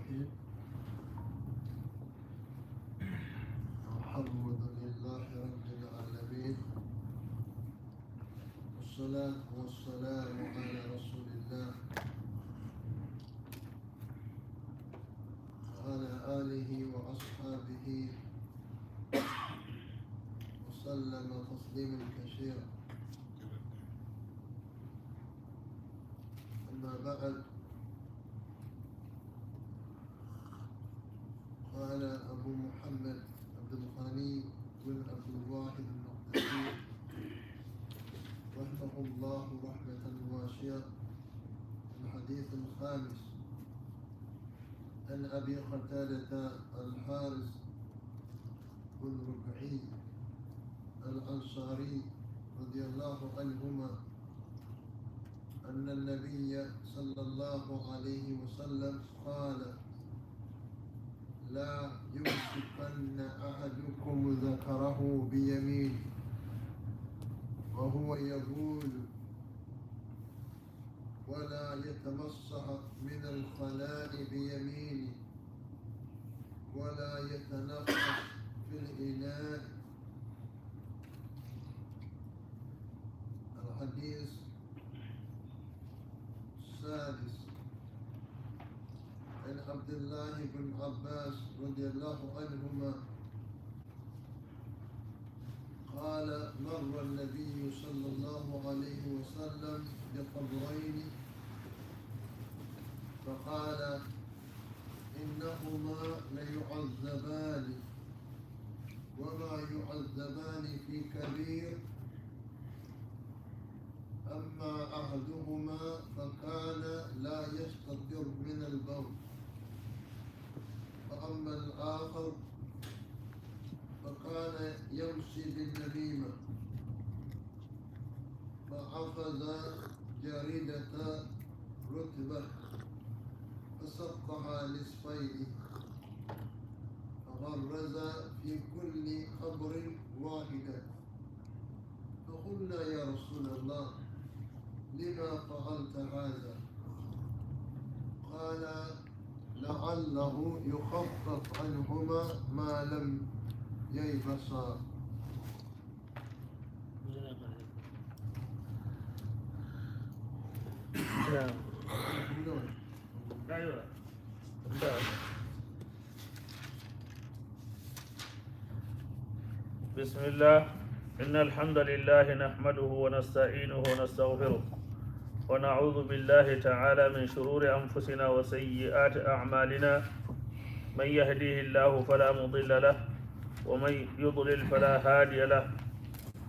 الرحيم. الحمد لله رب العالمين، والصلاة والسلام على رسول الله وعلى آله وأصحابه وسلم تسليما كثيرا. أما بعد، قال أبو محمد عبد الغني بن عبد الواحد المقدسي رحمه الله رحمة واسعة الحديث الخامس عن أبي قتادة الحارث بن ربعي الأنصاري رضي الله عنهما أن النبي صلى الله عليه وسلم قال: لا يمسكن أحدكم ذكره بيمينه وهو يبول، ولا يتمسح من الخلاء بيمينه، ولا يتنفس في الإناء. الحديث السادس عن عبد الله بن عباس رضي الله عنهما قال: مر النبي صلى الله عليه وسلم بقبرين فقال: إنهما ليعذبان وما يعذبان في كبير، أما أحدهما فكان لا يستتر من البول، وأما الآخر فكان يمشي بالنميمة، فأخذ جريدة رتبة فسقها نصفين، فغرز في كل قبر واحدة. فقلنا: يا رسول الله، لما فعلت هذا؟ قال: لعله يخفف عنهما ما لم ييبسا. بسم الله. إن الحمد لله نحمده ونستعينه ونستغفره ونعوذ بالله تعالى من شرور أنفسنا وسيئات أعمالنا. من يهديه الله فلا مضل له ومن يضلل فلا هادي له،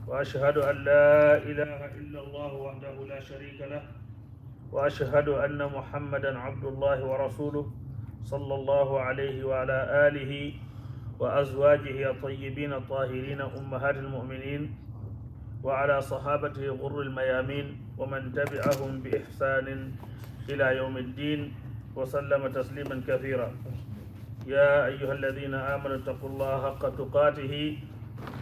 وأشهد أن لا إله إلا الله وحده لا شريك له، وأشهد أن محمدا عبد الله ورسوله صلى الله عليه وعلى آله وأزواجه الطيبين الطاهرين أمهات المؤمنين وعلى صحابته غر الميامين ومن تبعهم بإحسان إلى يوم الدين وسلم تسليما كثيرا. يا أيها الذين آمنوا اتقوا الله حق تقاته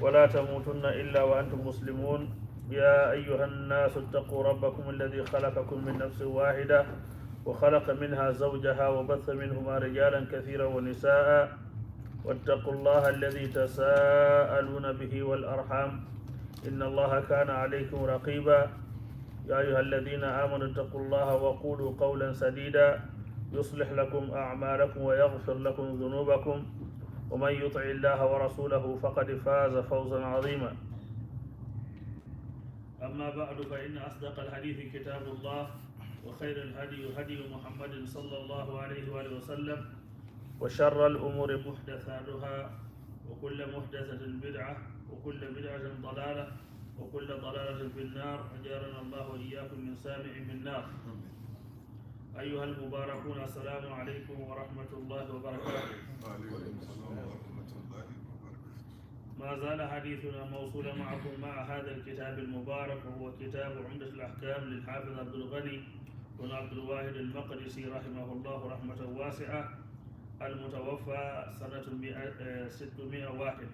ولا تموتن إلا وأنتم مسلمون. يا أيها الناس اتقوا ربكم الذي خلقكم من نفس واحدة وخلق منها زوجها وبث منهما رجالا كثيرا ونساء، واتقوا الله الذي تساءلون به والأرحام إن الله كان عليكم رقيبا. يا أيها الذين آمنوا اتقوا الله وقولوا قولا سديدا يصلح لكم أعمالكم ويغفر لكم ذنوبكم، ومن يطع الله ورسوله فقد فاز فوزا عظيما. أما بعد، فإن أصدق الحديث كتاب الله، وخير الهدي هدي محمد صلى الله عليه وآله وسلم، وشر الأمور محدثاتها، وكل محدثة بدعة، وكل بدعة ضلالة، وكل ضلالة في النار. أجارنا الله وإياكم من سامع من نار. أيها المباركون، السلام عليكم ورحمة الله وبركاته. وعليكم السلام ورحمة الله وبركاته. ما زال حديثنا موصولا معكم مع هذا الكتاب المبارك، وهو كتاب عمدة الأحكام للحافظ عبد الغني بن عبد الواحد المقدسي رحمه الله رحمة واسعة، المتوفى سنة 601.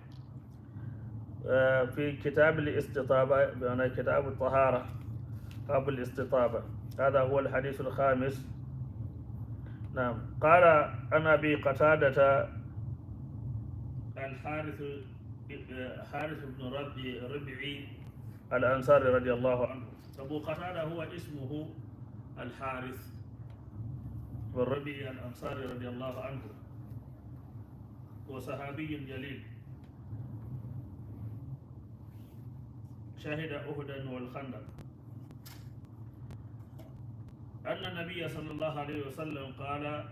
في كتاب الاستطابة، يعني كتاب الطهارة، باب الاستطابة. هذا هو الحديث الخامس نعم. قال عن أبي قتادة الحارث بن ربعي الأنصاري رضي الله عنه. أبو قتادة هو اسمه الحارث بن ربعي الأنصاري رضي الله عنه، وصحابي جليل شهد أهدا والخندق. أن النبي صلى الله عليه وسلم قال: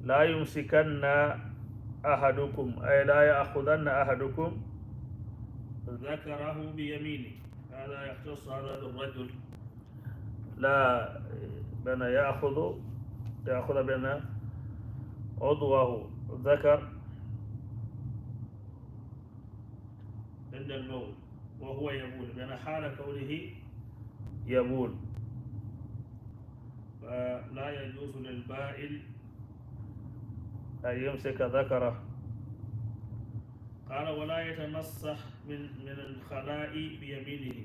لا يمسكن أحدكم، أي لا يأخذن أحدكم ذكره بيمينه. هذا يختص هذا الرجل، لا بين يأخذ بين عضوه ذكر عند الموت وهو يبول، بين حال كونه يبول. فلا يجوز للبائل أن يمسك ذكره. قال: ولا يتمسح من الخلاء بيمينه،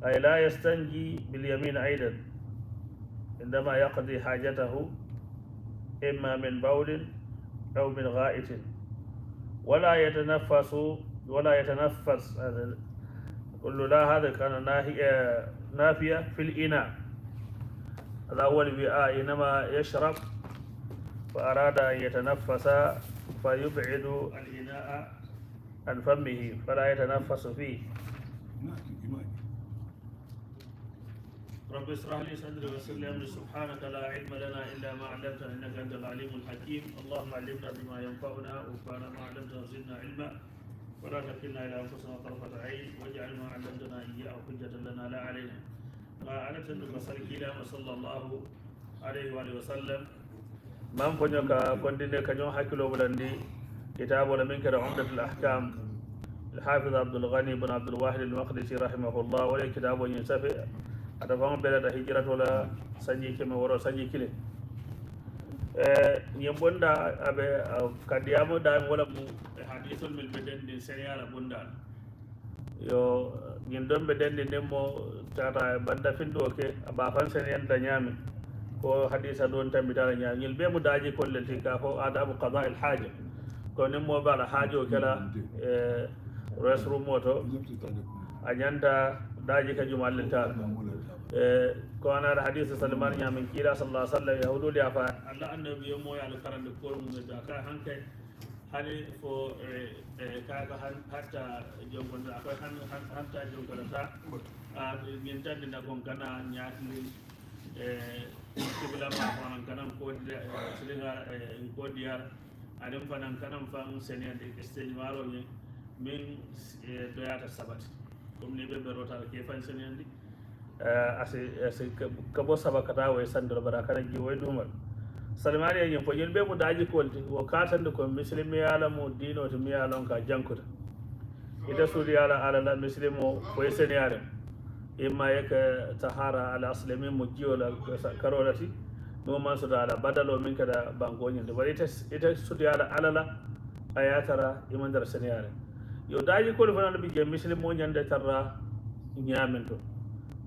أي لا يستنجي باليمين أيضا عندما يقضي حاجته، إما من بول أو من غائط. ولا يتنفس كل لا، هذا كان نافية في الإناء، هذا أول وعاء إنما يشرب، فأراد أن يتنفس فيبعد الإناء عن فمه فلا يتنفس فيه. رب اشرح لي صدري ويسر لي أمري، سبحانك لا علم لنا إلا ما علمتنا إنك أنت العليم الحكيم. اللهم علمنا بما ينفعنا وانفعنا ما علمتنا وزدنا علما، ولا تكلنا إلى أنفسنا طرفة عين، واجعل ما علمتنا إياه حجة لنا لا علينا. ما علمت أنك صلى الله عليه وآله وسلم من فنيك كندين كنيو حكيلو بلندي كتاب ولا من كده عمدة الأحكام الحافظ عبد الغني بن عبد الواحد المقدسي رحمه الله، ولا كتاب ينسفي أتفهم بلد هجرة ولا سنجي كما ورا سنجي كله يبوندا أبي كديامو دام ولا مو حديث من بدن دين سنيارة بوندا yo ñin ɗon ɓe denndi ndemmo tata banda finɗo ke abafan sen yanta ñaami ko hadisa ɗon tambitara ñaami ñil ɓe mo daaji kollelti ka fo adabu qada il haja ko nemmoɓe ala haajo o kela resrum o to a ñanta daaji kajum alleltala ko anaɗa hadisa salman ñamin kiila sallah sallam yahuɗoɗi afa allah annabi yomo yaalo karande kormume da ka hankay hani fo kaka hatta jongonda akoy hatta jongonata min tandina kon kana ñaatini kiblama fanan kanam silinga kodiyar aɗum fanan kanam fan senede stéñwaro ñe min doyata sabati comme ni ɓe ɓerotata ke fan senedi asi kabo sabakata way sandoro bara kana jiwoy ɗumal salmani e ñin fo ñin ɓe mo daaji kolti wo katande ko misili miyala mo dino to miyalon ka jankuta ita suudi ala alala misili mo foye seniyare imma yeke tahara ala aslami mo jiyola karolati no man soda ala badalo min kada bangoñinde waɗa ita suudi ala alala a yatara ima nder seniyare yo daaji koli fanano ɓi je misili mo ñande tarra ñamen to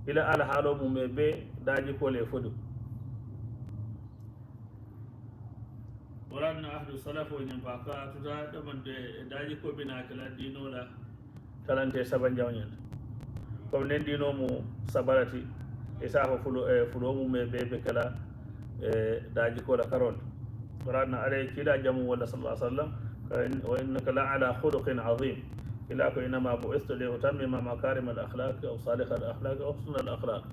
ila ala haalo mum e ɓe daaji koli e foɗum waranna ahdu salafo ñam fa ka tuta ɗomande daji ko bina kala dinola talante saba jawñande comme nen dino mu sabarati e safa fulo mum e ɓe kala daji kola karol waranna alay kiila jamu walla sallah sallam wa innaka la ala khuluqin azim ila ko innama bu'istu li utammima makarima al akhlaq aw salih al akhlaq aw husn al akhlaq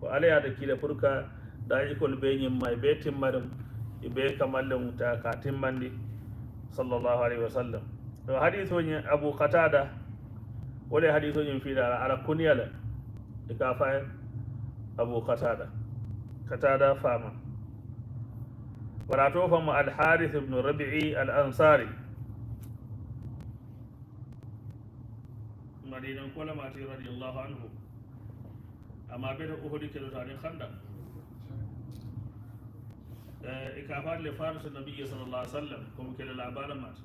ko alayade kiila pour que daji kol ɓe ñimma e ɓe timmaɗum ibe kamalle muta ka timmandi sallallahu alaihi wasallam. to hadithu ni Abu Qatada wala hadithu ni fi ala kunyala e ka fa Abu Qatada fama wala to fama al Harith ibn Rabi'i al Ansari madina ko la mati radiyallahu anhu amma be Uhud ke do tani Khandaq إكافات لفارس النبي صلى الله عليه وسلم كم كلا العبارة مات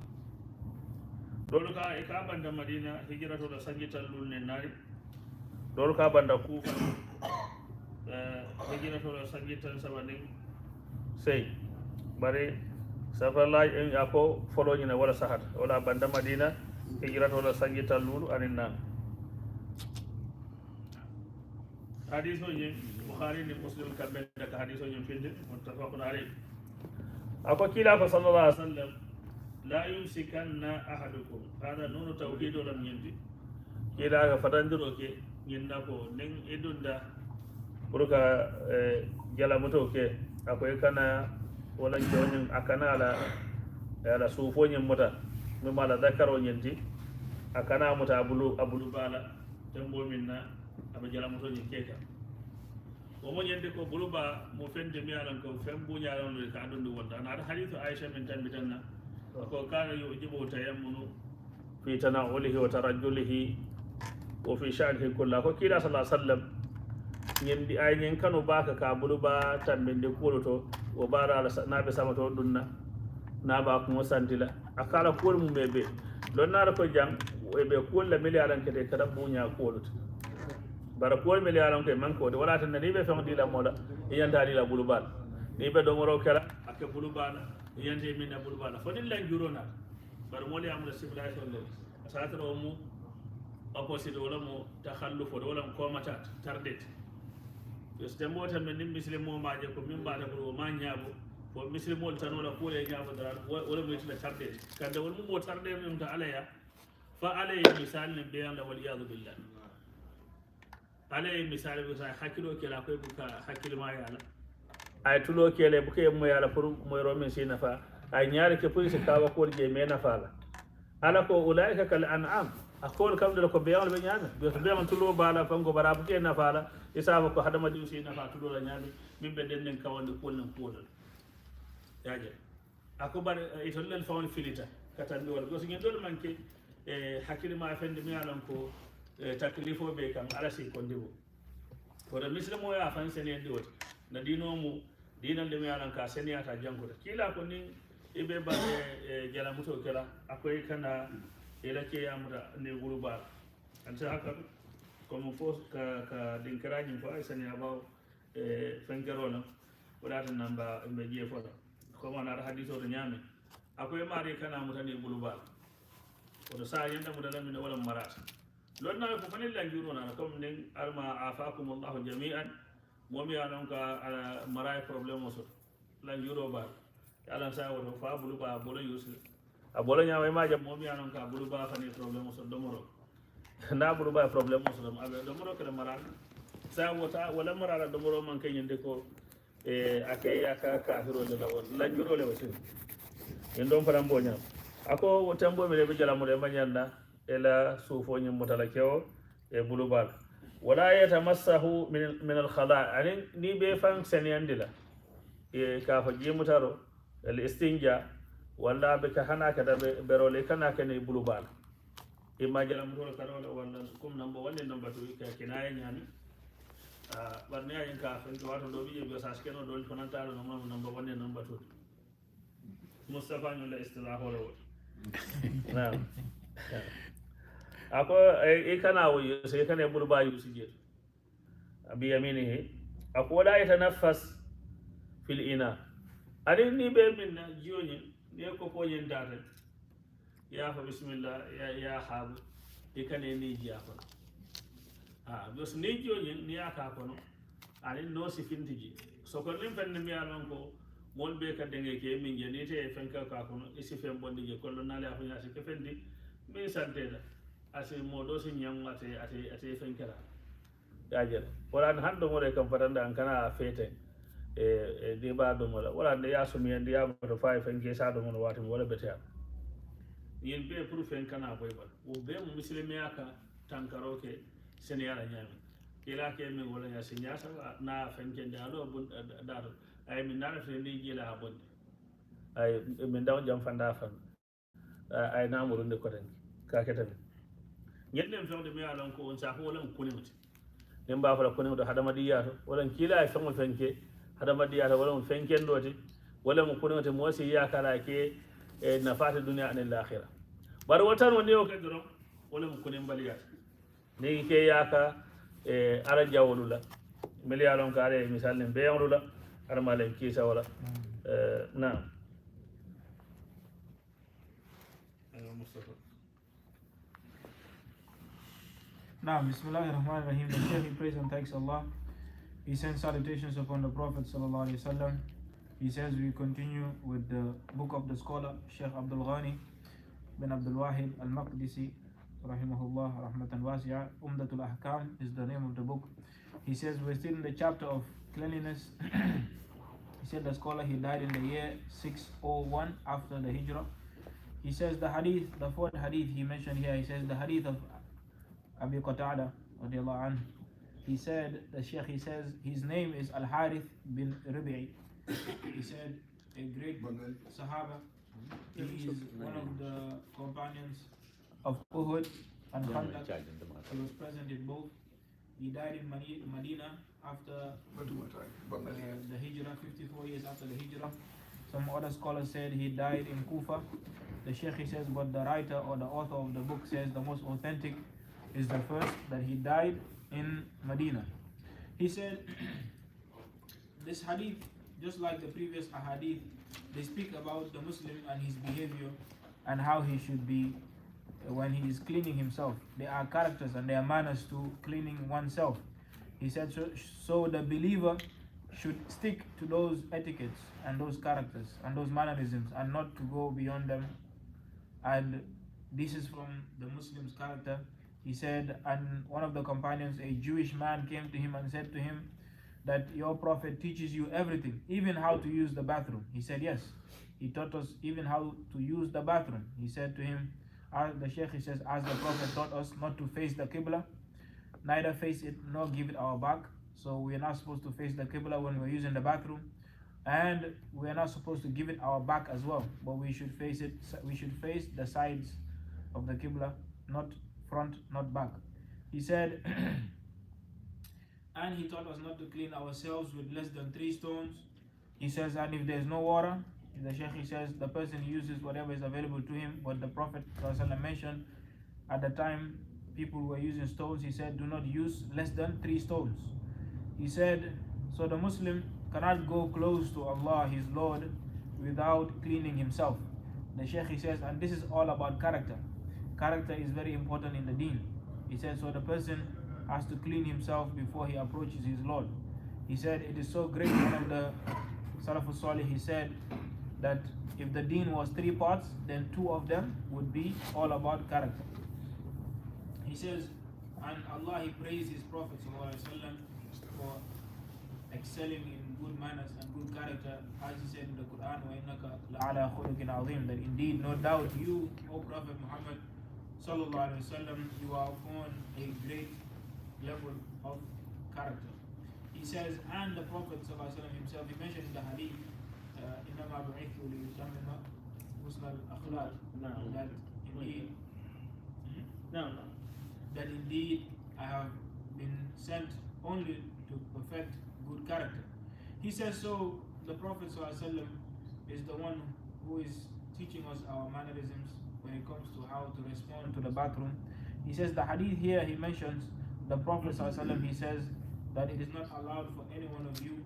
دولكا إكابا عند مدينة هجرة ولا سجيت اللون النار دولكا عند كوفة هجرة ولا سجيت سبعين sey bari safarlaji en ako foloñina wala sahata wala banda madina hijrata wala sangital lulu anin nan hadis o ñin bukhari ni muslim kamɓe daka hadis o ñin finde muttafaqun alayh ako kila ko sallallahu alaihi wasallam la yumsikanna ahadukum hada nunu tawhid lam ñindi kila ga fatandiro ke ñinna ko nen edunda pour ka jala moto ke akoy kana wala jonin akana ala sufo ñin mota mi mala dakaro ñinti akana mota abulu bala tembo minna aba jala moto ñin keka o mo ñende ko buluba mo fende mi alan ko fembu ñaalon ka adundu wonta ana hadithu aisha min tambitanna ko kana yujibu tayammunu fi tanawulihi wa tarajjulihi wa fi sha'nihi kullahu ko kila sallallahu alaihi wasallam ñendi ay ñen kanu baka ka buluba tambinde kuloto o bara ala nabe samato dunna naba ko santila akala kol mum bebe don nara ko jam e be kol la miliaran kede kada bunya kolot bara kol miliaran ko man ko de wala tan ni be fam dila moda yanta dila bulubal ni be do moro kala ak bulubal yante min na bulubal fo din la jurona bar mo le amul civilisation le satro mu opposite wala mo takhalluf wala ko mata tardet system wota men ni muslimo maaje ko min baata ko ma nyaabo ko muslimo tan wala ko le nyaabo dara wala mo tila tarde kande wala mo tarde min ta alaya fa alay misal ne be anda wal yadu billah alay misal be sa hakilo ke la koy buka hakil ma yala ay tulo ke le buke mo yala pour mo ro min sina fa ay nyaare ke pour se kawa ko je me na fa la ala ko ulaika kal an'am akol kam de ko be on be nyaame be to be on tulo bala fango bara buke na fa la isaba ko hadama diw si nafa tudola ñaami min ɓe dennen kawande kolnen kuolol yaje ako bar itol len fawon filita katandi wala goso ñen ɗol manque e hakkille ma fende mi alan ko taklifo ɓe kam ala si ko ndiwo koto misilimo ya fan senen ndiwote na dinomu dinande mi alan ka seniyata jankuta kiila ko ni iɓe baɗe jalamuto kela akoye kana ela keyamuta ne gurubara anta hakkatu comme fo ka dinkirañum ko ay sani abaw fenkerono waɗata namba ɓe jeefola comme on aɗa hadis oto ñaami akoye maari kana mutani bulubal oto sa yenda mutalamine wala marata lonnaɓe ko fanilla juronana comme nden alma afakum llahu jami'an momi anon ka ala maraye probléme o soto lan juro bal alan sa woto fa buluba bolo yusri a bolo ñama e majam momi anon ka buluba fani probléme o soto domoro na buru ba problem musulum abe do moro kala maral sa wota wala marala do moro man kanyende ko akay aka kafiro de lawol la juro le wasi en don faram bonya ako wotambo me be jala mo de manyanda ela sufo nyum mutala kewo e bulubal wala yatamassahu min al khala ani ni be fan seniyandila e ka fa jimutaro al istinja wala be ka hana ka da berole kana kene bulubal imma jala mutolo karola walla comme number 1 e number 2 ka kinaya nyami barne ayen ka fen to wato do biye be sas keno do konantalo no mam number 1 e number 2 mustafa no la istilahu ro na ako e kana wo se kana bulu ba yusi je abi yaminihi ako wala yatanaffas fil ina adin ni be minna joni ne ko nyen data ya fa bismillah ya habu ikane ni jiya ko dos ni joni ni aka kono ani no si fintiji so ko lim fen mi alon ko mol be ka denge ke min je ni te fen ka kono isi fen bondi je ko na le afunya si ke fendi mi sante da asi modo si nyam ate fen kala yajer wala hando mo re kam fatanda an kana fete e de ba do mo wala ne ya sumi en ya mo fa fen ke sa do mo wati wala bete yen be pour fen kana boy bal wo be mo muslimi aka tankaro ke seniyala nyami ila ke mi wala ya sinya sa na fen ke dalo bun daro ay min na fe ni jila bon ay min daw jam fanda fan ay namuru de ko tan ka ke tan yedden fewde mi alon ko on sa ko wala ko nimti dem ba fala ko nimdo hadama diyato wala kila ay fengol fenke hadama diyato wala on fenken doti wala mo ko nimti mo si yakala ke e nafata dunya an al-akhirah bar watan woni o kadro wala mo kunen baliyat ne ke yaka e ara jawlula meli alon kare misal ne be yawlula أنا مالك كيسا ولا نعم Now, Bismillahirrahmanirrahim. The Shaykh, he prays and thanks Allah. He sends salutations upon the Prophet sallallahu alaihi wasallam. He says we continue with the book of the scholar Sheikh Abdul Ghani bin Abdul Wahid al-Maqdisi rahimahullah rahmatan wasi'a. Umdatul Ahkam is the name of the book. He says we're still in the chapter of cleanliness. He said the scholar, he died in the year 601 after the Hijrah. He says the hadith, the fourth hadith he mentioned here, he says the hadith of Abi Qatada radiallahu anhu. He said, the Sheikh, he says his name is Al-Harith bin Rabi'i. He said a great Sahaba. He is one of the companions of Uhud and Khandaq. He was present in both. He died in Medina after the Hijrah, 54 years after the Hijrah. Some other scholars said he died in Kufa. The Sheikh, he says, but the writer or the author of the book says the most authentic is the first, that he died in Medina. He said, this hadith, just like the previous ahadith, they speak about the Muslim and his behavior and how he should be when he is cleaning himself. There are characters and there are manners to cleaning oneself. He said, so the believer should stick to those etiquettes and those characters and those mannerisms and not to go beyond them. And this is from the Muslim's character. He said, and one of the companions, a Jewish man, came to him and said to him that your prophet teaches you everything, even how to use the bathroom. He said, yes, he taught us even how to use the bathroom. He said to him, the Sheikh, he says, as the prophet taught us not to face the Qibla, neither face it nor give it our back. So we are not supposed to face the Qibla when we're using the bathroom, and we are not supposed to give it our back as well, but we should face it. We should face the sides of the Qibla, not front, not back. He said, and he taught us not to clean ourselves with less than 3 stones. He says, and if there's no water, the Shaykh, he says, the person uses whatever is available to him. But the Prophet ﷺ mentioned at the time people were using stones. He said, do not use less than 3 stones. He said, so the Muslim cannot go close to Allah, his Lord, without cleaning himself. The Shaykh, he says, and this is all about character. Character is very important in the deen. He said, so the person has to clean himself before he approaches his Lord. He said, it is so great. One of the Salafus Salih, he said that if the deen was 3 parts, then 2 of them would be all about character. He says, and Allah, he praised his Prophet ﷺ for excelling in good manners and good character, as he said in the Quran, وَإِنَّكَ لَعَلَى خُلُقٍ عَظِيمٍ, that indeed, no doubt, you, O Prophet Muhammad sallallahu alaihi wasallam, you are upon a great level of character. He says, and the Prophet sallallahu alaihi wasallam himself, he mentioned in the hadith, إِنَّمَا بُعِثْتُ لِيُتَمِّمَ حُسْنَ الْأَخْلَاقِ, that indeed, that indeed I have been sent only to perfect good character. He says, so the Prophet ﷺ is the one who is teaching us our mannerisms when it comes to how to respond to the bathroom. He says the hadith here, he mentions the Prophet ﷺ, he says that it is not allowed for any one of you,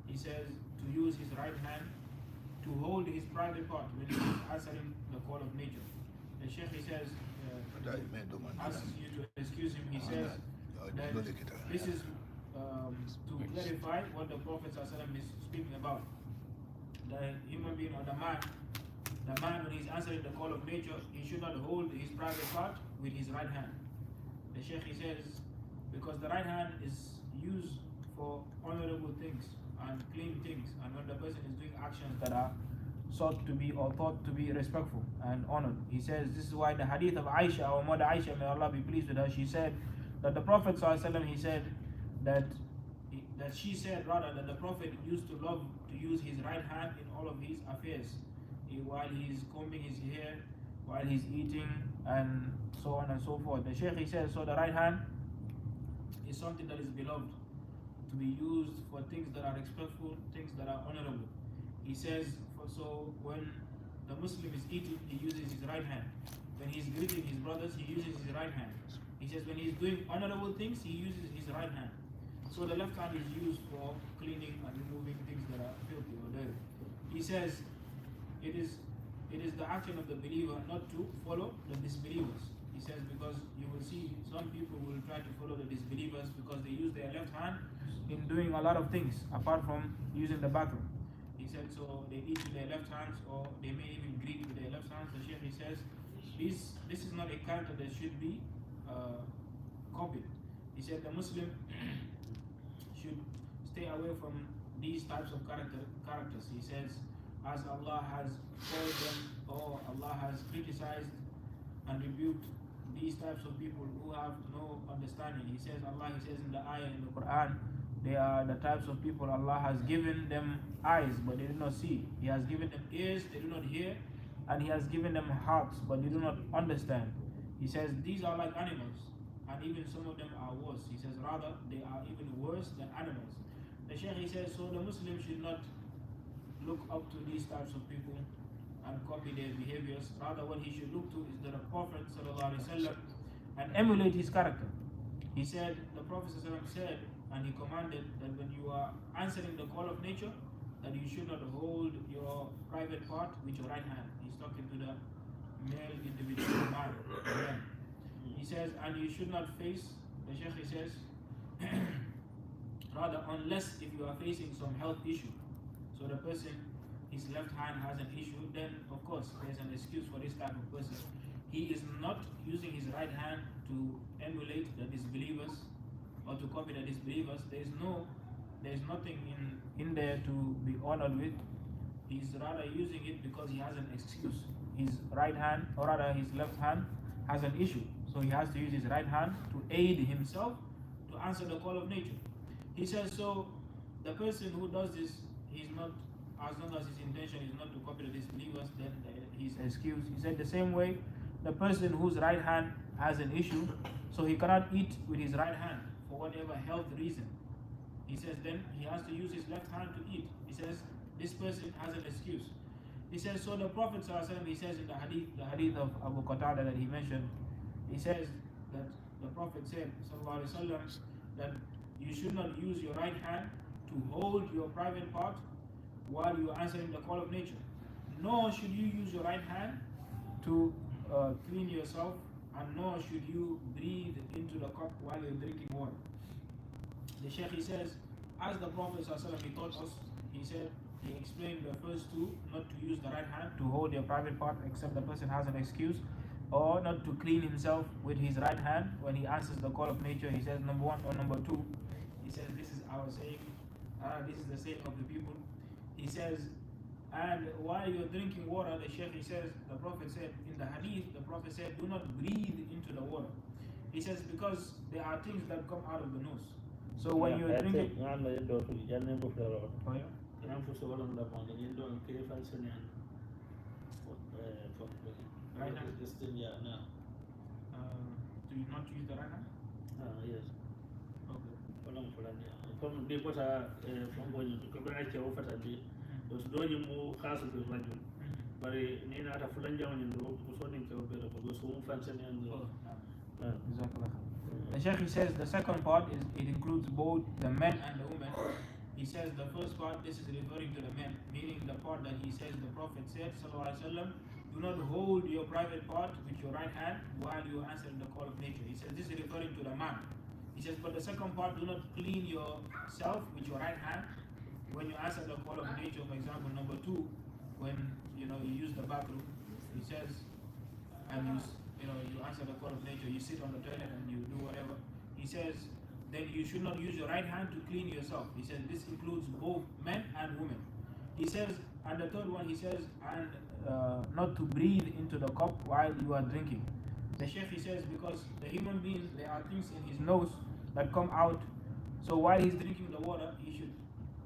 he says, to use his right hand to hold his private part when he is answering the call of nature. The Sheikh, he says, asks you to excuse him. He says that this is to clarify what the Prophet ﷺ is speaking about. The human being or the man when he's answering the call of nature, he should not hold his private part with his right hand. The Sheikh, he says, because the right hand is used for honorable things and clean things, and when the person is doing actions that are sought to be or thought to be respectful and honored. He says this is why the hadith of Aisha, our mother Aisha, may Allah be pleased with her, she said that the Prophet ﷺ, he said that she said rather that the Prophet used to love to use his right hand in all of his affairs, while he's combing his hair, while he's eating, and so on and so forth. The Shaykh, he says, so the right hand is something that is beloved to be used for things that are respectful, things that are honorable. He says, so when the Muslim is eating, he uses his right hand. When he's greeting his brothers, he uses his right hand. He says when he's doing honorable things, he uses his right hand. So the left hand is used for cleaning and removing things that are filthy or dirty. He says it is the action of the believer not to follow the disbelievers. He says because you will see some people will try to follow the disbelievers because they use their left hand in doing a lot of things apart from using the bathroom. He said so they eat with their left hands or they may even greet with their left hands. The Shaykh he says this is not a character that should be copied. He said the Muslim should stay away from these types of characters. He says as Allah has called them or Allah has criticized and rebuked these types of people who have no understanding. He says in the ayah in the Quran, they are the types of people Allah has given them eyes but they do not see. He has given them ears, they do not hear, and He has given them hearts but they do not understand. He says these are like animals and even some of them are worse. He says rather they are even worse than animals. The Shaykh he says so the Muslim should not look up to these types of people and copy their behaviors. Rather what he should look to is the Prophet ﷺ and emulate his character. He said, the Prophet ﷺ said, and he commanded that when you are answering the call of nature, that you should not hold your private part with your right hand. He's talking to the male individual man. He says, and you should not face, the Shaykh he says, rather unless if you are facing some health issue. So the person, his left hand has an issue, then of course there's an excuse for this type of person. He is not using his right hand to emulate the disbelievers or to copy the disbelievers. There's nothing in there to be honored with. He's rather using it because he has an excuse. His right hand, or rather his left hand, has an issue. So he has to use his right hand to aid himself to answer the call of nature. He says so the person who does this, he's not, as long as his intention is not to copy the disbelievers, then he's excused. He said the same way, the person whose right hand has an issue, so he cannot eat with his right hand for whatever health reason. He says then he has to use his left hand to eat. He says this person has an excuse. He says so the Prophet ﷺ, he says in the hadith of Abu Qatada that he mentioned, he says that the Prophet said ﷺ, that you should not use your right hand to hold your private part while you are answering the call of nature, nor should you use your right hand to clean yourself, and nor should you breathe into the cup while you're drinking water. The Shaykh he says, as the Prophet ﷺ, he taught us, he said, he explained the first two, not to use the right hand to hold your private part except the person has an excuse, or not to clean himself with his right hand when he answers the call of nature. He says number one, or number two, he says this is our saying, this is the saying of the people. He says, and while you're drinking water, the Shaykh he says, the Prophet said in the hadith, the Prophet said, do not breathe into the water. He says because there are things that come out of the nose. So when you're drinking, right hand, do you not use the right hand? Yes. Okay. Comme des fois ça fongoñi ko be acce o fata de do so doñi mo khasu ko rajul bari ni na ta fulan jawni do ko so din ko be ko so mo fansen en do. The Shaykh he says the second part is it includes both the men and the women. He says the first part, this is referring to the men, meaning the part that he says the Prophet said, sallallahu alaihi wasallam, do not hold your private part with your right hand while you are answering the call of nature. He says this is referring to the man. He says, but the second part, do not clean yourself with your right hand when you answer the call of nature. For example, number two, when you use the bathroom, he says, and you answer the call of nature, you sit on the toilet and you do whatever. He says, then you should not use your right hand to clean yourself. He says this includes both men and women. He says, and the third one, he says, and not to breathe into the cup while you are drinking. The Shaykh he says because the human being, there are things in his nose that come out. So while he's drinking the water, he should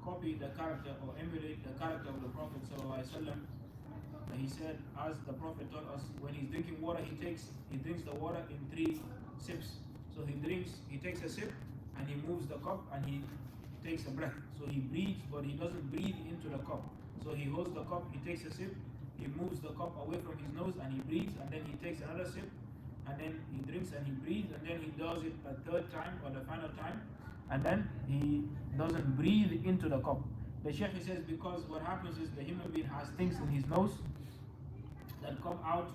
copy the character or emulate the character of the Prophet ﷺ. He said, as the Prophet taught us, when he's drinking water, he drinks the water in 3 sips. So he takes a sip and he moves the cup and he takes a breath. So he breathes, but he doesn't breathe into the cup. So he holds the cup, he takes a sip, he moves the cup away from his nose and he breathes, and then he takes another sip, and then he drinks and he breathes, and then he does it a third time or the final time, and then he doesn't breathe into the cup. The Sheikh says because what happens is the human being has things in his nose that come out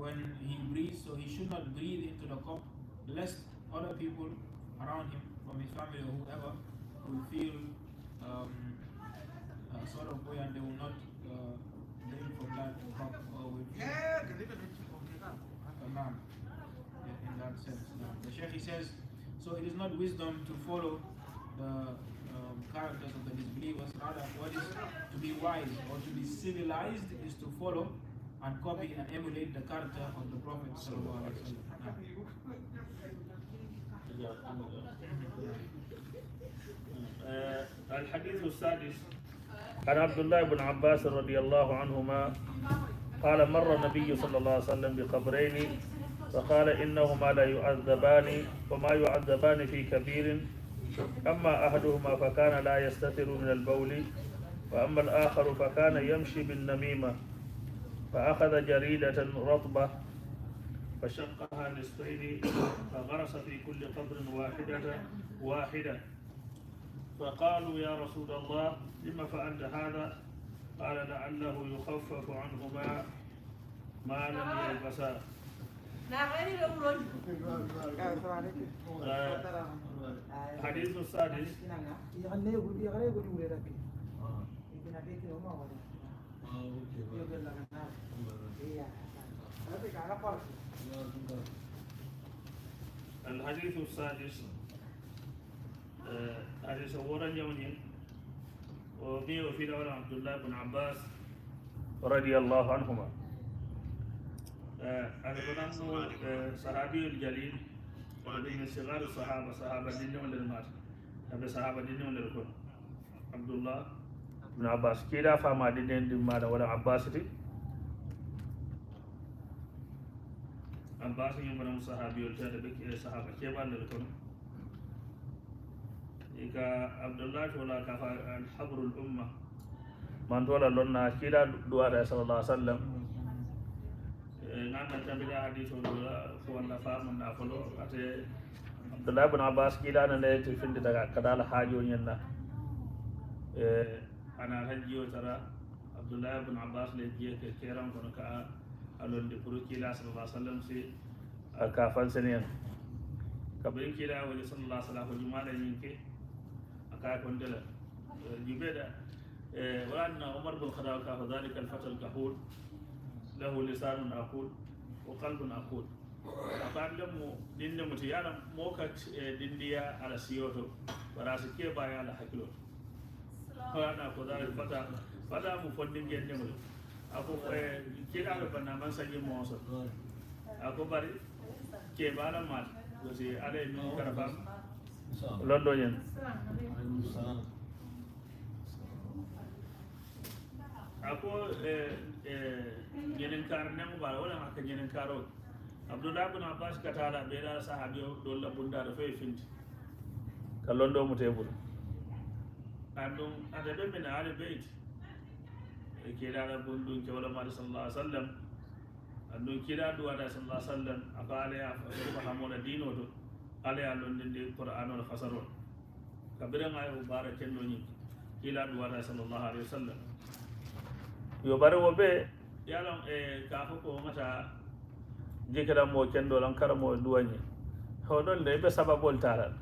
when he breathes, so he should not breathe into the cup lest other people around him from his family or whoever will feel sort of way and they will not drink from that cup or will feel in that sense. The Sheikh says, so it is not wisdom to follow the characters of the disbelievers, rather what is to be wise or to be civilized is to follow and copy and emulate the character of the Prophet sallallahu alaihi wasallam. الحديث السادس عن عبد الله بن عباس رضي الله عنهما قال مر النبي صلى الله عليه وسلم بقبرين فقال إنهما لا يعذبان وما يعذبان في كبير أما أحدهما فكان لا يستتر من البول وأما الآخر فكان يمشي بالنميمة فأخذ جريدة رطبة فشقها نصفين فغرس في كل قبر واحدة فقالوا يا رسول الله لما فعلت هذا؟ قال لعله يخفف عنهما ما لم يلبسا. حديث السادس الحديث السادس حديث ورا يونين وبيه في دولة عبد الله بن عباس رضي الله عنهما. أنا بنقول صحابي الجليل من صغار الصحابة صحابة دين ولا المات أبي صحابة دين ولا الكون عبد الله بن عباس كذا فما دين ما ولا عباس دي عباس يوم من صحابي الجليل بك صحابة كيف عند الكون إذا عبد الله ولا كفى الحبر الأمة من تولى لنا كذا دعاء صلى الله عليه وسلم نحن نتبع حديث ولا فوالله فهم نافلو أتى عبد الله بن عباس كذا أنا لا تفند كذا حاجة يننا أنا هجيو ترى عبد الله بن عباس لجيه كيران كنا كألون دبرو كلا صلى الله عليه وسلم سي كافن سنين كبرين كلا وجه صلى الله عليه وسلم جمالة ينكي أكاكون دلا جبدا وأن عمر بن الخطاب كاف ذلك الفتى الكحول له لسان أقول وقلب أقول أقول دين متيانا موكا دين ديا على سيوتو وراسي كيبا على حكيلو وأنا أقول ذلك فتى مفندين جنمو أقول كيدا لبنا من سجي موصل أقول باري كيبا على مال وسي على من كرفام لندن ako ñenen kar nemo ba wala ma ka ñenen karo abdullah ibn abbas katala be da sahabi do la bunda da fay finti ka londo mu tebul andum ade be min ala bait e kila la bundu ke wala ma sallallahu alaihi wasallam andum kila duwa da sallallahu alaihi wasallam akale ya fa hamona dino do ale ya londe de qur'an wal fasarun kabira ma yo baraken no ni kila duwa da sallallahu alaihi wasallam yo bare wo be yalon ka ko mata jikira mo kendo lan karamo duwanye ho don de be sababol taral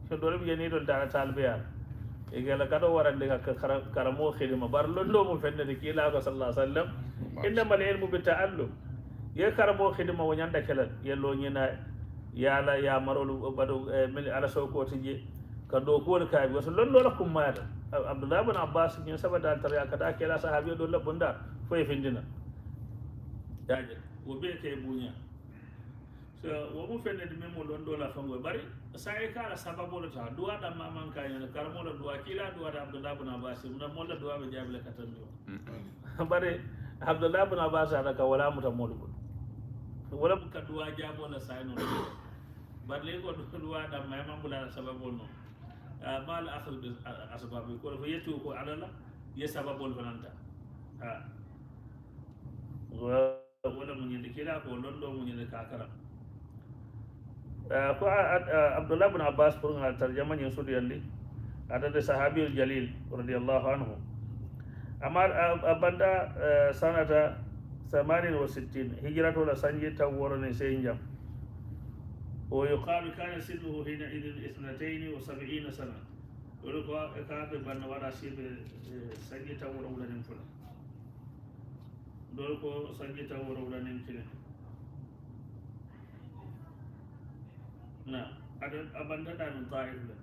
so do be ni don dara talbe ya e gela kado warande ka karamo khidma bar londo mo fende de kila ko sallallahu alaihi wasallam innamal ilmu bi ta'allum ye karamo khidma wonyanda kelal yello nyina yala ya marolu bado min ala soko tije ka do ko ka bi so londo la kum mayata abdullah ibn abbas ni sabada tar ya kada kela sahabi do la bunda foy findina yaje wo be kay bunya so wo mu fende de memo londo la fango bari sai kala sababu ta duwa da maman kay ne karmo la duwa kila duwa da abdullah ibn abbas mun mo la duwa be jabile katando bari abdullah ibn abbas ada ka wala mutamolu wala ka duwa jabo la sai no bari ko duwa da maman bula sababu no mal akhir asbab ko fa yetu ko alala ye sababol fananta ha wala mun yende kila ko londo mun yende kakara ko Abdullah ibn Abbas pour ngal tarjama nyen sudi yandi adade sahabiyul jalil radiyallahu anhu amar abanda sanata 68 hijratu la sanji tawworone seyjam ويقال كان سنه حينئذ 72 سنة ولكو كاب بان ولا سيب سنجي تاور ولا نفلا دولكو سنجي تاور ولا نفلا نعم ada abanda da min ta'if la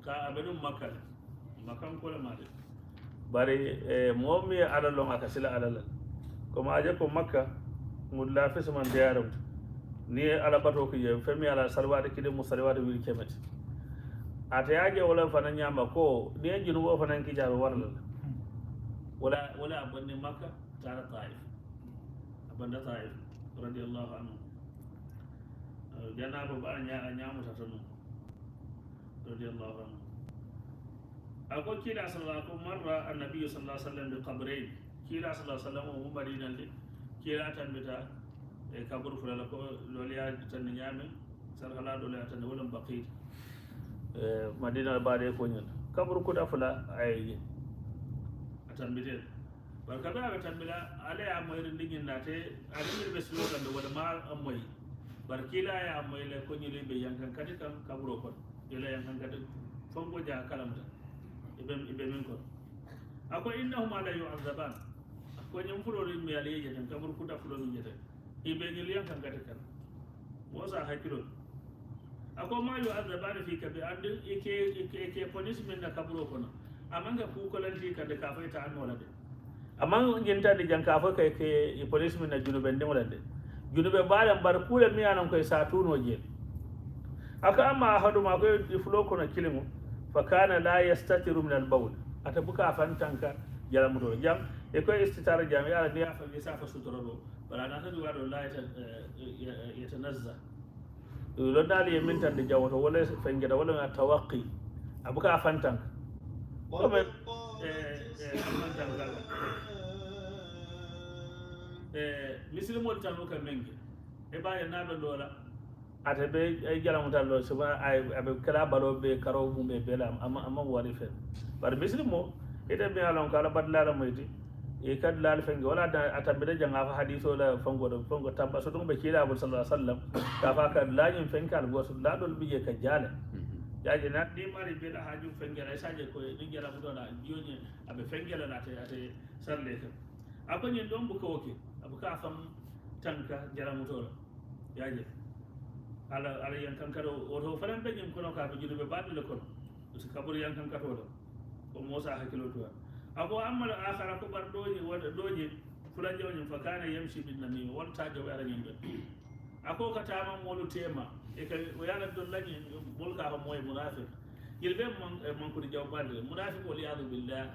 ka abadum makka makan ko la made bari momi ala long aka sila ala la ko ma je ko makka mulla fes man diaram ni ala bato ko je fami ala salwade kide mu salwade wir kemati ata yaje wala fana nyamba ko ni jinu wo fana ki jabe warla wala abandi makka tara ta'if abanda ta'if radiyallahu anhu janaba ba nyamu tatanu radiyallahu anhu ako kila sallallahu alaihi marra annabi sallallahu alaihi wasallam bi qabrayn kila sallallahu alaihi wasallam mu madina le kila tambita e kabur fulala ko loliya tan nyame sarhala do la tan wala baqi madina baade ko nyen kabur ko da fula ay tambite barka ba tambila ale amoy ndingin nate alimir be slogan do wala ma amoy barkila ya moyle ko nyele be yankan kadi kam kaburo kon ila yankan kadi fongo ja kalamta ibe min ko ako innahum la yu'azzaban ko nyum fulo ri mi ali je tan kabur kuta fulo mi jete ibe nyel yankan kadi kan mosa hakilo ako ma yu'azzaban fi kabi and ike punishment na kaburo kon amanga ku ko lanti kadi ka fayta an wala de amang nyenta de janka fa kay ke punishment na junube ndem wala de junube balan bar kule mi anan koy satuno je aka amma ahaduma koy fulo kono kilimu fa kana la yastatiru min al bawl ata buka fantanka jala mudo jam e koy istitara jam ya ni afa ni safa sutoro bala na tadu wado la yatanazza do dali min tan de jawoto wala fengeda wala tawaqqi abuka fantanka ko men fantanka misilmol tan o ka mengi e baye naɓe ɗola ata ɓe ay jalamutal ɗo soba aɓe kala baɗo ɓe karo mumɓe beela amma waɗi fen bar misilmo ite mi alon ko ala baɗ laala moyti e kadi laal fengue wala ata mbiɗa janga fa hadis ola fongo tamba so ɗum ɓe kiilaɓol sallah sallam ka fa kadi lañum fenkal goto laaɗol ɓiye ka jaale yaji nat ɗi mari mbiɗa hajum fengel ay sadio ko ɗi jalamuɗoɗa joni aɓe fengelana ate sarle kam akoñen ɗon buka woke abuka fam tanka jaramutola yaje ala yankankaro oto fanan ɓeñim kono ka to junuɓe baɗɗule kono so kabur yankankatoɗo ko mosa hakkilo tuwa ako ammala akhara ko ɓar ɗoji fulanjawñum fa kana yamshi bin namima wonta jaw arañum ɓen ako ka tama molu tema e ka o yana don lañi molka ko moye munafiq yilɓe mankude jaw ɓalde munafiq o liyadu billah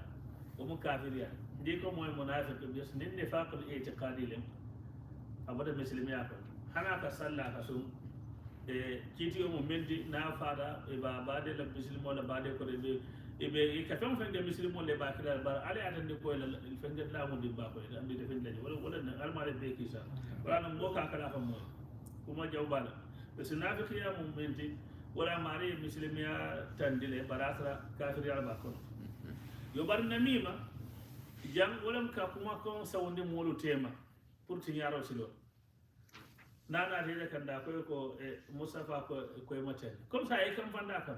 omo kafiriya ndi ko moye munafiq bis nin nifaqul i'tiqadi lem abada muslimiya ko hana ka salla ka sum e kiti mo meldi na fada e ba bade la muslimo la bade ko de e be ka fam fenge muslimo le ba kila bar ali atande ko la fenge la mo di ba ko andi de fenge wala na almare be kisa wala no moka kala fa mo kuma jawbala bis nafiqiya mo menti wala mari muslimiya tandile barasra kafiriya ba ko yo bar namima jam wolam ka kuma ko sawndi molu tema pour ti ñaro silo nana tede kanda ko Mustafa ko e maten comme ça e kam fanda kam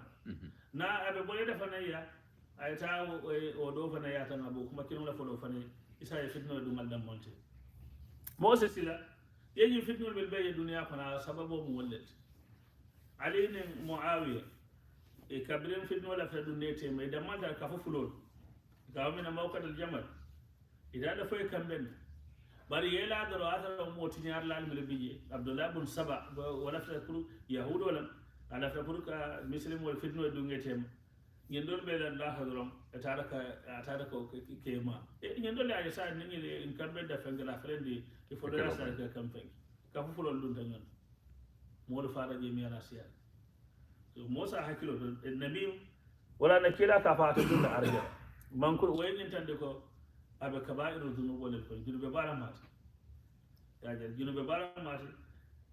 na abe boye defa naya ay ta o do fana ya tan abu kuma kinu la folo fana isa e fitno du mal dam monte mo se sila yeñi fitno bel be dunya fana sababu mu wallet ali ne Muawiya e kabrin fitno la fa dunne tema e damal ka fa fulol gawa mina mawqatal jamal ida da foy kamben bari yela daro atara mo tinyar lal mil biye Abdullah ibn Saba wala fa pour yahud wala ala fa pour ka muslim wal fitno du ngetem ñendol be la hadrom atara ko kema ñendol ya sa ni in kamben da fenga la frendi il faut la sa ka kampen ka fu fulol dun tanyon mo do fara je mi ala siya so mo sa hakilo nabi wala nakila ka fa ta dun da arja mankul wayin tande ko abe kabairu dunub wala ko junube bara mata yaje junube bara mata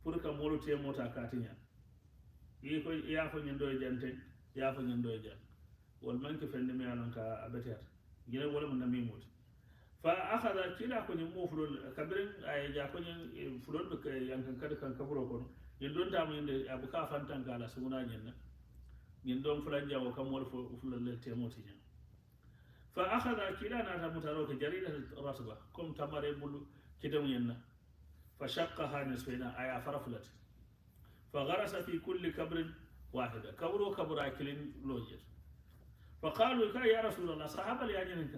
pour ka molu te mota katinya ko ya fo ñen do jante ya fo ñen do jan wol man ke fende mi anon ka abeter gina wala mun nami mut fa akhadha kila ko ñen mo fulol kabirin ay ja ko ñen fulol be yankan kada kan kaburo ko ñen don ta mo ñen abu ka fantan kala suguna ñen na ñen don fulan jawo kam wol fo fulol le temoti ñen fa akhadha kila na ta mutaro ke jarida rasba kom tamare bulu kidam ñen na fa shaqqaha nisfaina aya faraflat fa gharasa fi kulli kabrin wahida kabro kabra kilin lojir فقالوا يا رسول الله صحابة يا جنك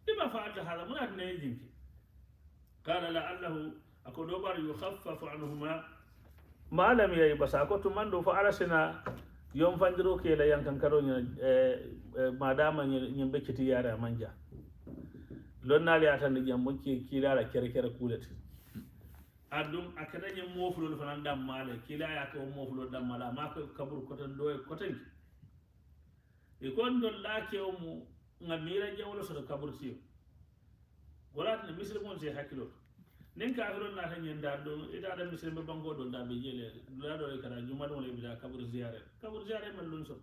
لما فعلت هذا من أدنى يجنك قال لعله أكون دوبر يخفف عنهما ما لم يبس أكو تمندو فعل سنا يوم فندرو كي لا ينكن كرو ما دام ينبكتي يا مانجا لون نالي أتاني جنبك كيلا لا كير كير كولت adum akada nyam mofulol fanan dam male kila ya ko mofulol dam mala ma ko kabur kotan do kotan e kon don la kew mu ngamira jawlo so kabur siyo wala tan muslimon se hakilo nen ka afron na tan yenda do ida da muslim bango do da be jele da do e kala juma do le bida kabur ziare man lun so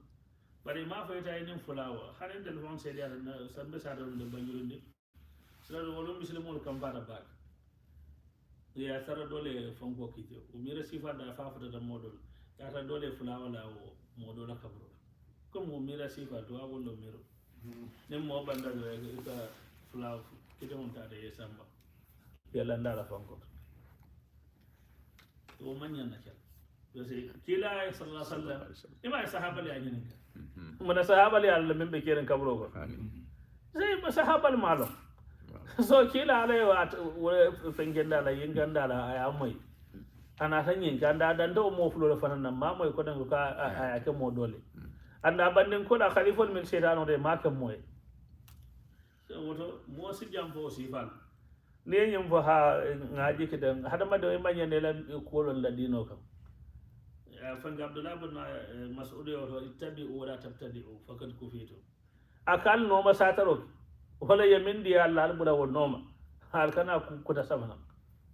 bari ma fa tay nin fulawa hanen del fon se dia na sambe sa do de bangirundi so do wolo muslimon kam bara ba ya tara dole fanko kite umira sifa da fa fata da modol ya tara dole fulawa la o modola kabur comme umira sifa to awolo miro nem mo banda do ka fulawa kite mon ta de samba yalla ndala fanko to manya na kala to se kila sallallahu alaihi wasallam ima sahaba li ajinin ka mana sahaba li Allah membe keren kabro ko sai sahaba li malo so kila ala wa fengenda la yinganda la ayamai ana sanyin kanda dan do mo fulo fanan nan ma moy ko dan ka ayake mo dole anda bandin ko da khalifon min shedano de maka moy so woto mo si jambo si fal ne nyum fo ha ngaji kidan hada ma do manya ne la kolon la dino kam fanga abdullah ibn mas'ud yo ittabi wala tabtadi'u fakad kufitu akal no masataro wala yamin di Allah albula wonoma hal kana ku ta sabana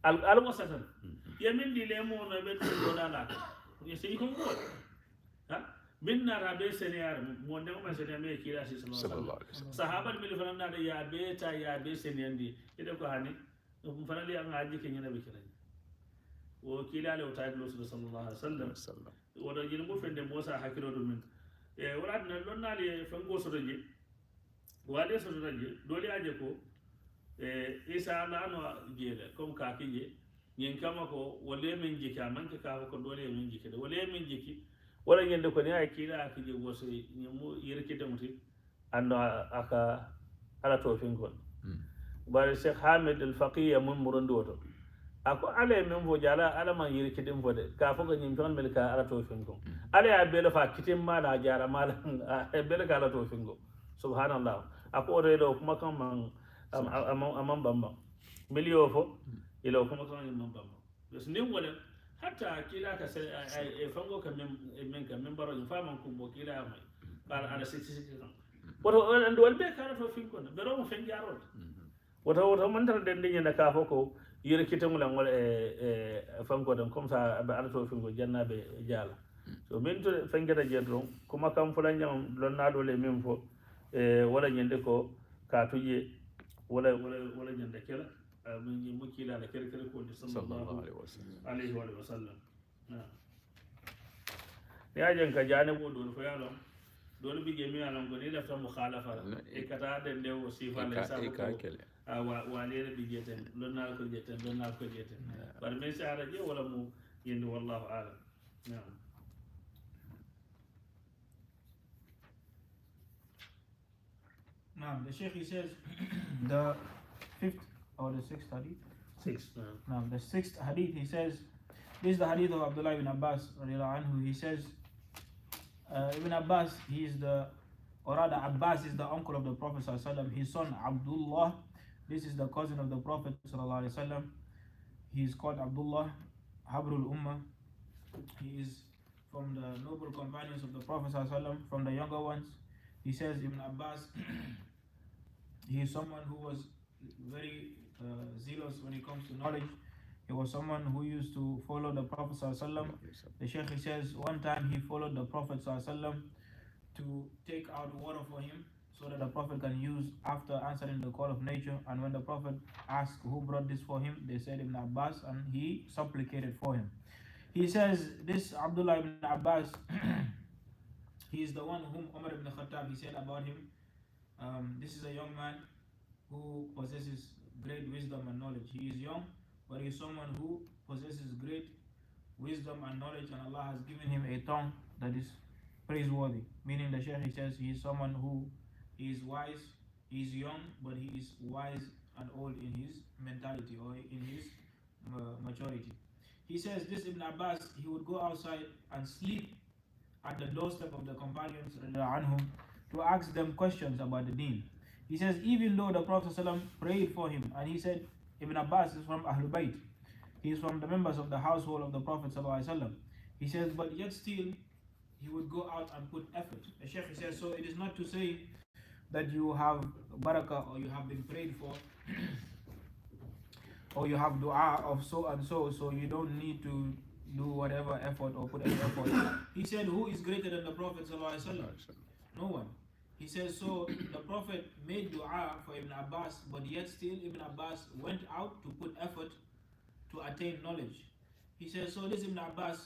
al wasatan yamin di lemo no be to dala ye sey ko mo ha minna rabe seniyar mo ne ma seniyar me kira si sallallahu alaihi wasallam sahaba mi fana na ya be ta ya be seniyandi ida ko hani dum fana li an haji ke nyana be kira o kila le ta do sallallahu alaihi wasallam o do jil mo fende mo sa hakiro dum min e wala na lon na le fango so do je wale so raje dole aje ko isa na no jele comme ka kije nyen kama ko wale men jiki man ka ko dole men jiki wale men jiki wala nyende ko ne ay kila kije woso nyemu yirke damuti ando aka ala to fingon bare Sheikh Hamid al Faqih mun murundo to ako ale men fo jala ala man yirke dim fo de ka fo ko nyim ton mel ka ala to fingon ala ya bele fa kitim mala jara mala bele ka ala to fingon subhanallah ako redo kuma kan man amman bamba miliyo fo ilo kuma kan man bamba bes nim wala hatta kila ka sai e fango ka men ka men baro fa man ko bo kila mai bar ala siti kan woto ando walbe ka to fin ko be ro mo fen jaro woto man tar den den na ka fo ko yire kitam lan wala fango dan comme ça be ala to fin ko jannabe jala so min to fengeta jedro kuma kam fulan jam lon na do le min fo wala nyende ko katuje wala nyende kala min mukila la kere ko sallallahu alaihi wa sallam ya jan ka jane bo do fo yalo do bi ge mi alam ko ni da tam mukhalafa e kata den de o sifa le sa ko wa le bi jeten lon na ko jeten bar men sa ara je wala mu yende wallahu alam na'am. Now, the Sheikh, he says, the fifth or the sixth hadith? Sixth. Now, the sixth hadith, he says, this is the hadith of Abdullah ibn Abbas, anhu. He says, Ibn Abbas, he is or rather Abbas is the uncle of the Prophet ﷺ. His son Abdullah, this is the cousin of the Prophet ﷺ. He is called Abdullah, Habrul Ummah. He is from the noble companions of the Prophet ﷺ, from the younger ones. He says, Ibn Abbas, he is someone who was very zealous when it comes to knowledge. He was someone who used to follow the Prophet ﷺ. The Sheikh says one time he followed the Prophet ﷺ to take out water for him so that the Prophet can use after answering the call of nature. And when the Prophet asked who brought this for him, they said Ibn Abbas, and he supplicated for him. He says this Abdullah ibn Abbas, he is the one whom Umar ibn Khattab, he said about him, this is a young man who possesses great wisdom and knowledge. He is young, but he is someone who possesses great wisdom and knowledge, and Allah has given him a tongue that is praiseworthy. Meaning the Shaykh, he says he is someone who is wise, he is young, but he is wise and old in his mentality or in his maturity. He says this Ibn Abbas, he would go outside and sleep at the doorstep of the companions to ask them questions about the deen. He says even though the Prophet ﷺ prayed for him, and he said Ibn Abbas is from Ahlul Bayt, he is from the members of the household of the Prophet ﷺ. He says, but yet still he would go out and put effort. The Sheikh, he says, so it is not to say that you have barakah or you have been prayed for or you have dua of so and so, so you don't need to do whatever effort or put any effort. He said, who is greater than the Prophet ﷺ? No one. He says, so the Prophet made dua for Ibn Abbas, but yet still Ibn Abbas went out to put effort to attain knowledge. He says, so this Ibn Abbas,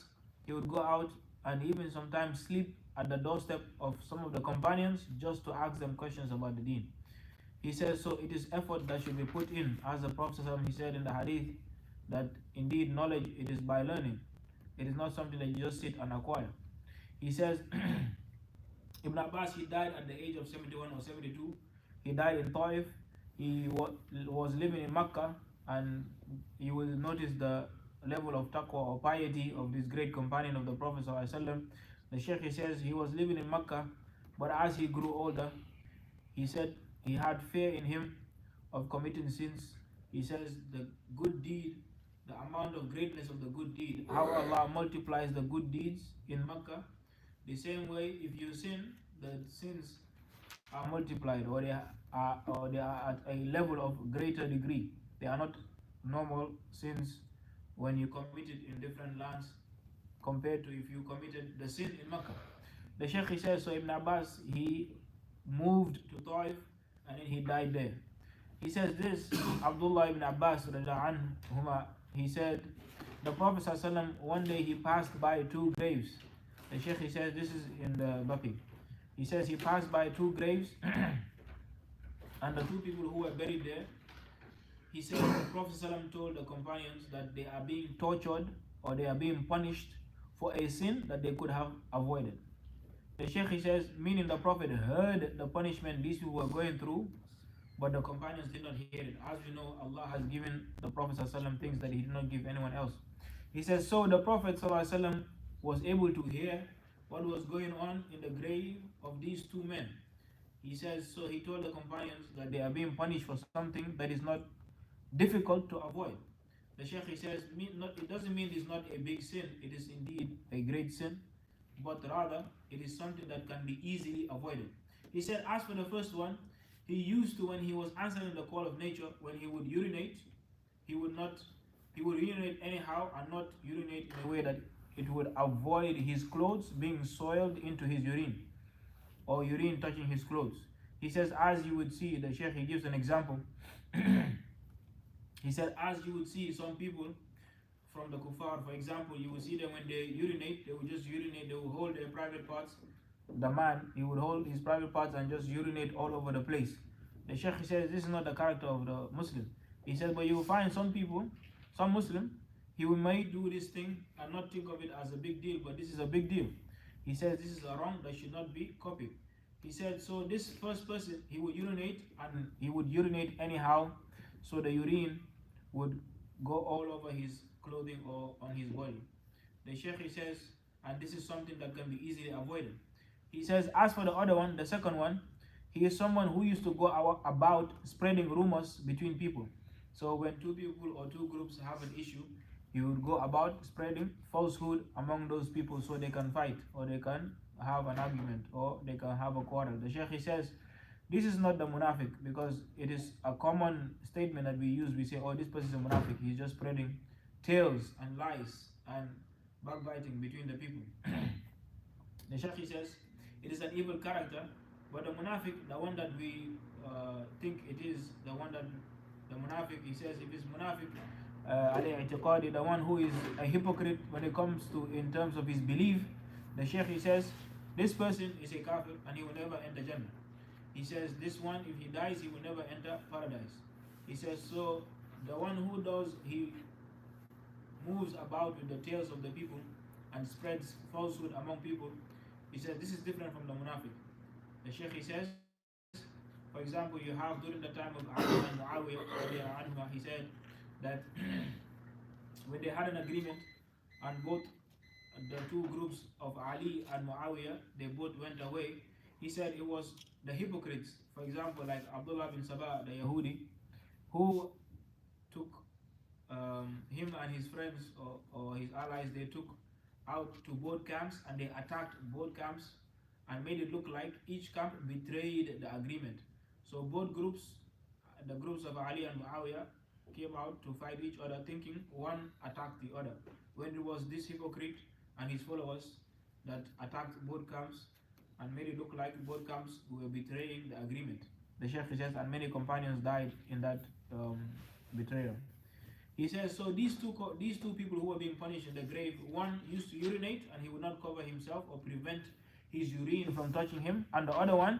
he would go out and even sometimes sleep at the doorstep of some of the companions just to ask them questions about the deen. He says, so it is effort that should be put in, as the Prophet he said in the hadith, that indeed knowledge, it is by learning. It is not something that you just sit and acquire. He says, Ibn Abbas, he died at the age of 71 or 72. He died in Taif. He was living in Makkah, and you will notice the level of taqwa or piety of this great companion of the Prophet ﷺ. The Sheikh, he says he was living in Makkah, but as he grew older, he said he had fear in him of committing sins. He says the good deed, the amount of greatness of the good deed, how Allah multiplies the good deeds in Makkah. The same way, if you sin, the sins are multiplied, or they are at a level of greater degree. They are not normal sins when you commit it in different lands compared to if you committed the sin in Makkah. The Sheikh, he says, so Ibn Abbas, he moved to Taif and then he died there. He says this, Abdullah ibn Abbas, he said, the Prophet ﷺ, one day he passed by two graves. The Sheikh, he says, this is in the Baqi. He says he passed by two graves and the two people who were buried there, he said the Prophet ﷺ told the companions that they are being tortured or they are being punished for a sin that they could have avoided. The Sheikh, he says, meaning the Prophet heard the punishment these people were going through, but the companions did not hear it. As we know, Allah has given the Prophet ﷺ things that he did not give anyone else. He says, so the Prophet ﷺ was able to hear what was going on in the grave of these two men. He says, so he told the companions that they are being punished for something that is not difficult to avoid. The Sheikh, he says, it doesn't mean it's not a big sin. It is indeed a great sin, but rather it is something that can be easily avoided. He said, as for the first one, he used to, when he was answering the call of nature, when he would urinate, he would urinate anyhow and not urinate in a way that it would avoid his clothes being soiled into his urine or urine touching his clothes. He says, as you would see, the Sheikh, he gives an example. He said, as you would see some people from the kuffar, for example, you will see them when they urinate, they will just urinate, they will hold their private parts. The man, he would hold his private parts and just urinate all over the place. The Sheikh, he says, this is not the character of the Muslim. He says, but you will find some people, some Muslim, he may do this thing and not think of it as a big deal, but this is a big deal. He says this is a wrong that should not be copied. He said, so this first person, he would urinate and he would urinate anyhow, so the urine would go all over his clothing or on his body. The Sheikh, he says, and this is something that can be easily avoided. He says, as for the other one, the second one, he is someone who used to go about spreading rumors between people. So when two people or two groups have an issue, he would go about spreading falsehood among those people so they can fight or they can have an argument or they can have a quarrel. The Sheikh, he says, this is not the munafiq, because it is a common statement that we use. We say, oh, this person is a munafiq, he's just spreading tales and lies and backbiting between the people. The Shaykh he says it is an evil character, but the munafiq, the one that we think it is, the one that the munafiq, he says if it's munafiq, the one who is a hypocrite when it comes to in terms of his belief, the Shaykh he says this person is a kafir and he will never enter Jannah. He says this one, if he dies, he will never enter paradise. He says so the one who does, he moves about with the tales of the people and spreads falsehood among people. He says this is different from the munafiq. The Shaykh he says, for example, you have during the time of Ali and Muawiyah, he said that when they had an agreement and both the two groups of Ali and Muawiyah, they both went away. He said it was the hypocrites, for example, like Abdullah bin Sabah, the Yahudi, who took him and his friends or his allies, they took out to both camps and they attacked both camps and made it look like each camp betrayed the agreement. So both groups, the groups of Ali and Muawiyah, came out to fight each other thinking one attacked the other, when it was this hypocrite and his followers that attacked both camps and made it look like both camps were betraying the agreement. The Shaykh says, and many companions died in that betrayal. He says, so these two people who were being punished in the grave, one used to urinate and he would not cover himself or prevent his urine from touching him, and the other one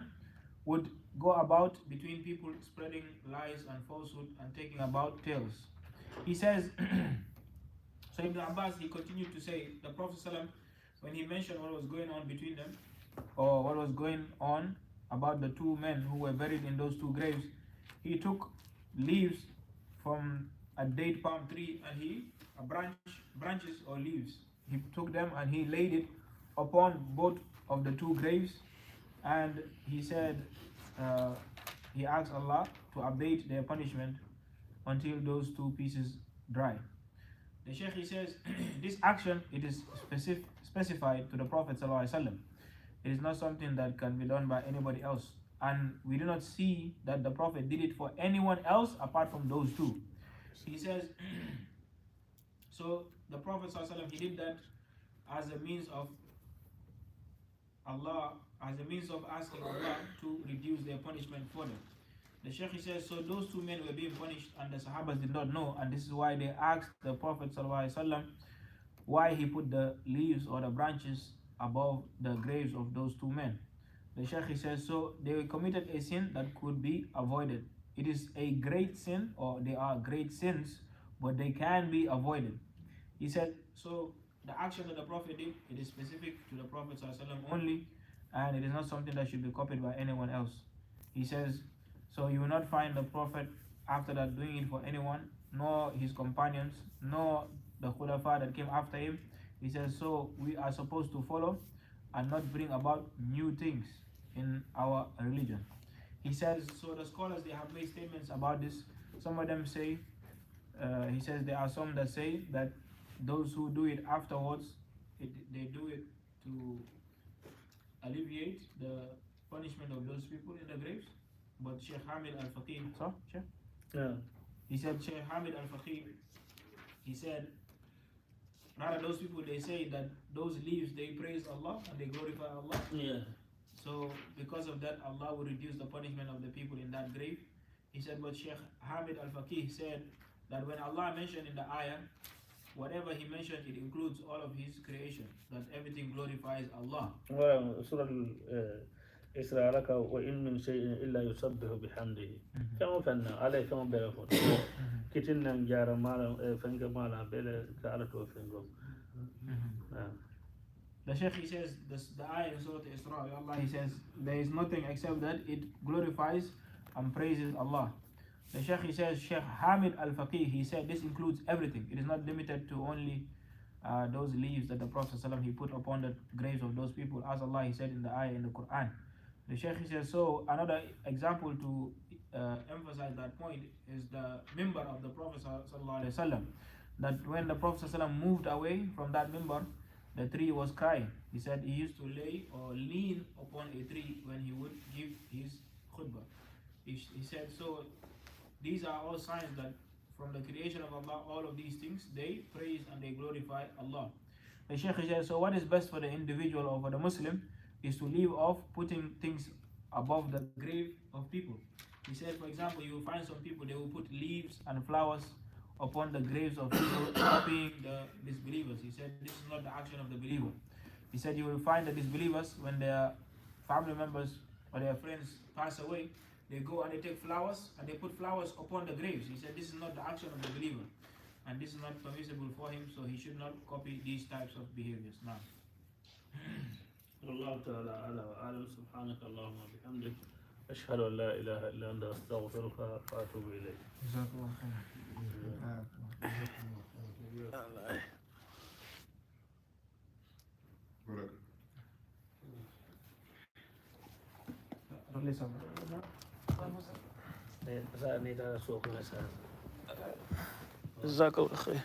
would go about between people spreading lies and falsehood and taking about tales. He says, so Ibn Abbas, he continued to say, the Prophet ﷺ, when he mentioned what was going on between them, or what was going on about the two men who were buried in those two graves, he took leaves from a date palm tree and branches or leaves, he took them and he laid it upon both of the two graves, and he said he asked Allah to abate their punishment until those two pieces dry. The Shaykh he says this action, it is specified to the Prophet ﷺ. It is not something that can be done by anybody else, and we do not see that the Prophet did it for anyone else apart from those two. He says so the Prophet ﷺ, he did that as a means of Allah, as a means of asking Allah to reduce their punishment for them. The Shaykh he says, so those two men were being punished and the Sahabas did not know, and this is why they asked the Prophet ﷺ why he put the leaves or the branches above the graves of those two men. The Shaykh he says, so they committed a sin that could be avoided. It is a great sin, or they are great sins, but they can be avoided. He said, so the action that the Prophet did, it is specific to the Prophet ﷺ only, and it is not something that should be copied by anyone else. He says, so you will not find the Prophet after that doing it for anyone, nor his companions, nor the Khulafa that came after him. He says, so we are supposed to follow and not bring about new things in our religion. He says, so the scholars, they have made statements about this. Some of them say, he says there are some that say that those who do it afterwards, they do it to alleviate the punishment of those people in the graves. But Sheikh Hamid al-Faqih, so, Sheikh? Yeah. He said, Sheikh Hamid al-Faqih, he said, rather those people, they say that those leaves, they praise Allah and they glorify Allah. Yeah. So because of that, Allah will reduce the punishment of the people in that grave. He said, but Sheikh Hamid al-Faqih said that when Allah mentioned in the ayah, whatever he mentioned, it includes all of his creation, that everything glorifies Allah. سورة الإسراء لك وإن من شيء إلا يسبح بحمده كما فعلنا عليه كما بيرفض كتنا جار مالا فنك مالا بلا كارتو فنكم. The Shaykh he says, the ayah in Surah Isra, Allah he says, there is nothing except that it glorifies and praises Allah. The Shaykh he says, Sheikh Hamid al-Faqih, he said this includes everything. It is not limited to only those leaves that the Prophet ﷺ, he put upon the graves of those people, as Allah he said in the ayah in the Quran. The Shaykh he says, so another example to emphasize that point is the mimbar of the Prophet ﷺ, that when the Prophet ﷺ moved away from that mimbar, the tree was crying. He said he used to lay or lean upon a tree when he would give his khutbah. He said, so these are all signs that from the creation of Allah, all of these things, they praise and they glorify Allah. The Shaykh says, so what is best for the individual or for the Muslim is to leave off putting things above the grave of people. He said, for example, you will find some people, they will put leaves and flowers upon the graves of people, copying the disbelievers. He said, this is not the action of the believer. He said, you will find the disbelievers, when their family members or their friends pass away, they go and they take flowers and they put flowers upon the graves. He said, this is not the action of the believer. And this is not permissible for him, so he should not copy these types of behaviors. Now. والله تعالى أعلى وأعلم. سبحانك اللهم وبحمدك أشهد أن لا إله إلا أنت أستغفرك وأتوب إليك. جزاك الله خير. جزاك الله خير.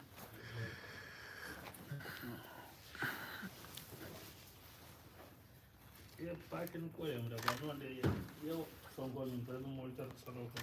Pakin ko yam da ba no de yo son ko min tan mo ta salo ko